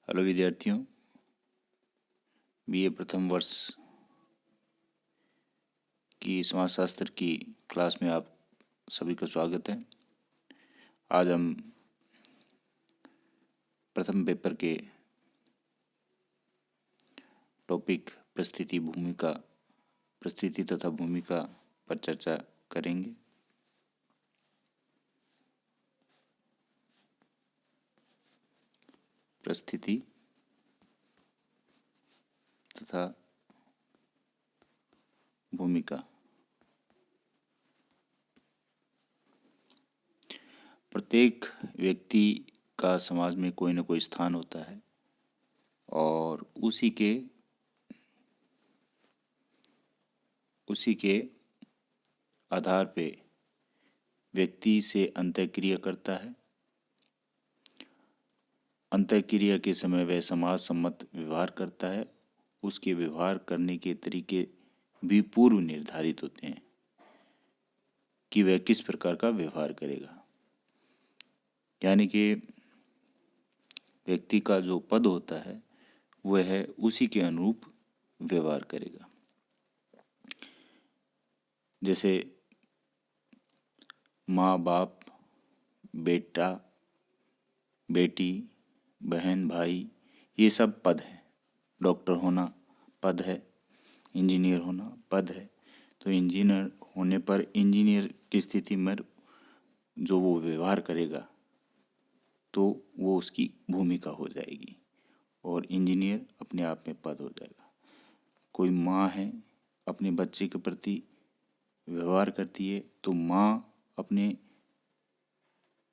Hello विद्यार्थियों, BA प्रथम वर्ष की समाजशास्त्र की क्लास में आप सभी का स्वागत है। आज हम प्रथम पेपर के टॉपिक परिस्थिति तथा भूमिका पर चर्चा करेंगे। परिस्थिति तथा भूमिका। प्रत्येक व्यक्ति का समाज में कोई न कोई स्थान होता है और उसी के आधार पे व्यक्ति से अंतःक्रिया करता है। अंतःक्रिया के समय वह समाज सम्मत व्यवहार करता है। उसके व्यवहार करने के तरीके भी पूर्व निर्धारित होते हैं कि वह किस प्रकार का व्यवहार करेगा। यानी कि व्यक्ति का जो पद होता है वह उसी के अनुरूप व्यवहार करेगा। जैसे माँ बाप, बेटा बेटी, बहन भाई, ये सब पद हैं। डॉक्टर होना पद है, इंजीनियर होना पद है। तो इंजीनियर होने पर इंजीनियर की स्थिति में जो वो व्यवहार करेगा तो वो उसकी भूमिका हो जाएगी और इंजीनियर अपने आप में पद हो जाएगा। कोई माँ है, अपने बच्चे के प्रति व्यवहार करती है तो माँ अपने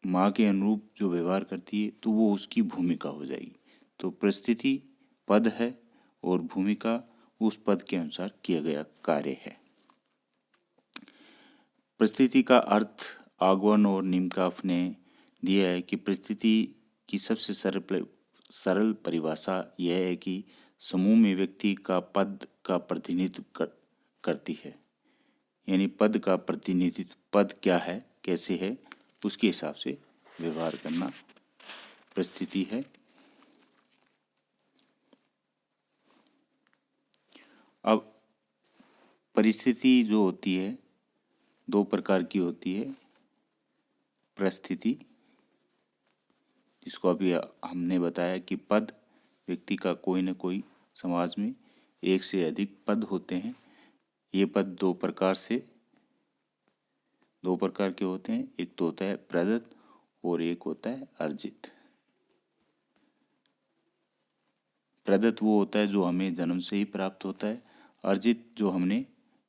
माँ के अनुरूप जो व्यवहार करती है तो वो उसकी भूमिका हो जाएगी। तो परिस्थिति पद है और भूमिका उस पद के अनुसार किया गया कार्य है। परिस्थिति का अर्थ आगवन और निमकाफ ने दिया है कि परिस्थिति की सबसे सरल परिभाषा यह है कि समूह में व्यक्ति का पद का प्रतिनिधित्व करती है। यानी पद का प्रतिनिधित्व, पद क्या है, कैसे है, उसके हिसाब से व्यवहार करना परिस्थिति है। अब परिस्थिति जो होती है दो प्रकार की होती है। परिस्थिति, जिसको अभी हमने बताया कि पद, व्यक्ति का कोई न कोई समाज में एक से अधिक पद होते हैं। ये पद दो प्रकार के होते हैं। एक तो होता है प्रदत्त और एक होता है अर्जित। प्रदत्त वो होता है जो हमें जन्म से ही प्राप्त होता है। अर्जित जो हमने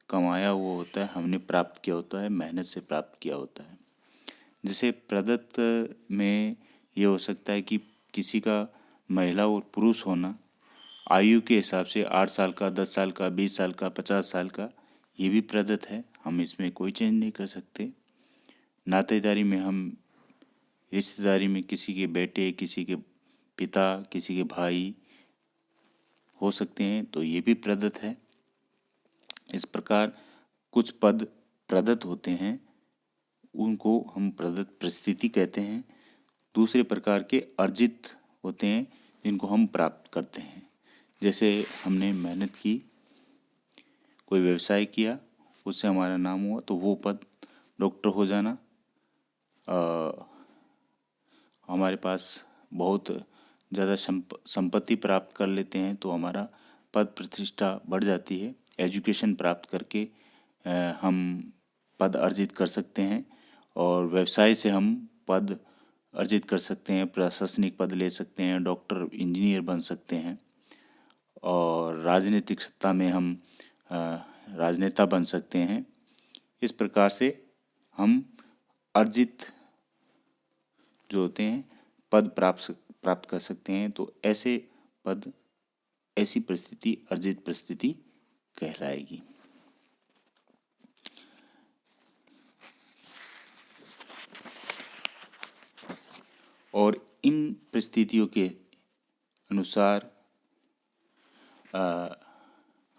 कमाया वो होता है, हमने प्राप्त किया होता है, मेहनत से प्राप्त किया होता है। जैसे प्रदत्त में ये हो सकता है कि किसी का महिला और पुरुष होना, आयु के हिसाब से 8 साल का, 10 साल का, 20 साल का, 50 साल का, ये भी प्रदत्त है। हम इसमें कोई चेंज नहीं कर सकते। नातेदारी में हम रिश्तेदारी में किसी के बेटे, किसी के पिता, किसी के भाई हो सकते हैं, तो ये भी प्रदत्त है। इस प्रकार कुछ पद प्रदत्त होते हैं, उनको हम प्रदत्त परिस्थिति कहते हैं। दूसरे प्रकार के अर्जित होते हैं जिनको हम प्राप्त करते हैं। जैसे हमने मेहनत की, कोई व्यवसाय किया, उससे हमारा नाम हुआ तो वो पद, डॉक्टर हो जाना, हमारे पास बहुत ज़्यादा संपत्ति प्राप्त कर लेते हैं तो हमारा पद प्रतिष्ठा बढ़ जाती है। एजुकेशन प्राप्त करके हम पद अर्जित कर सकते हैं और व्यवसाय से हम पद अर्जित कर सकते हैं। प्रशासनिक पद ले सकते हैं, डॉक्टर, इंजीनियर बन सकते हैं और राजनीतिक सत्ता में हम राजनेता बन सकते हैं। इस प्रकार से हम अर्जित जो होते हैं पद प्राप्त कर सकते हैं। तो ऐसे पद, ऐसी परिस्थिति अर्जित परिस्थिति कहलाएगी। और इन परिस्थितियों के अनुसार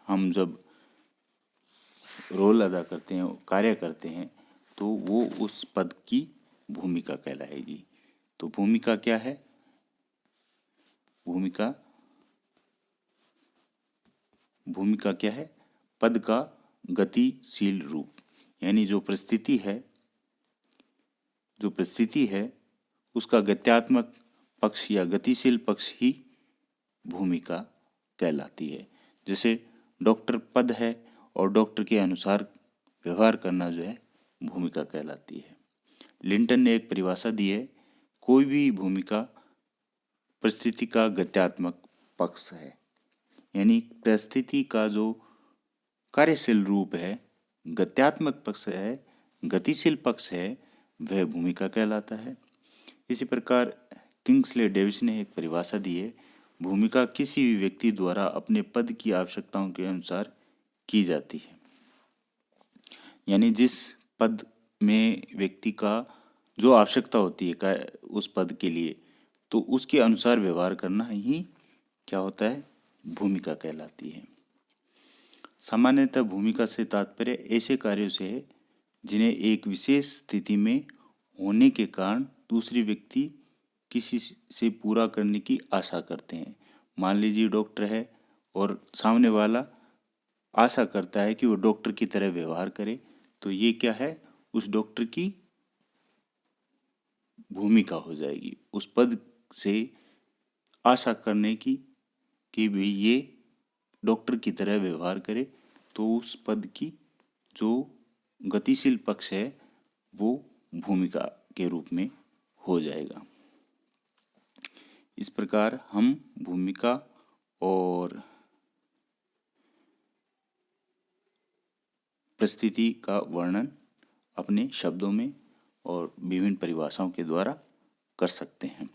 हम जब रोल अदा करते हैं, कार्य करते हैं, तो वो उस पद की भूमिका कहलाएगी। तो भूमिका क्या है? भूमिका भूमिका क्या है? पद का गतिशील रूप, यानी जो परिस्थिति है उसका गत्यात्मक पक्ष या गतिशील पक्ष ही भूमिका कहलाती है। जैसे डॉक्टर पद है और डॉक्टर के अनुसार व्यवहार करना जो है भूमिका कहलाती है। लिंटन ने एक परिभाषा दी है, कोई भी भूमिका परिस्थिति का गत्यात्मक पक्ष है, यानी परिस्थिति का जो कार्यशील रूप है, गत्यात्मक पक्ष है, गतिशील पक्ष है, वह भूमिका कहलाता है। इसी प्रकार किंग्सले डेविस ने एक परिभाषा दी है, भूमिका किसी भी व्यक्ति द्वारा अपने पद की आवश्यकताओं के अनुसार की जाती है, यानी जिस पद में व्यक्ति का जो आवश्यकता होती है उस पद के लिए, तो उसके अनुसार व्यवहार करना ही क्या होता है? भूमिका कहलाती है। सामान्यतः भूमिका से तात्पर्य ऐसे कार्यों से है जिन्हें एक विशेष स्थिति में होने के कारण दूसरे व्यक्ति किसी से पूरा करने की आशा करते हैं। मान लीजिए डॉक्टर है और सामने वाला आशा करता है कि वो डॉक्टर की तरह व्यवहार करे, तो ये क्या है? उस डॉक्टर की भूमिका हो जाएगी, उस पद से आशा करने की कि भी ये डॉक्टर की तरह व्यवहार करे, तो उस पद की जो गतिशील पक्ष है वो भूमिका के रूप में हो जाएगा। इस प्रकार हम भूमिका और परिस्थिति का वर्णन अपने शब्दों में और विभिन्न परिभाषाओं के द्वारा कर सकते हैं।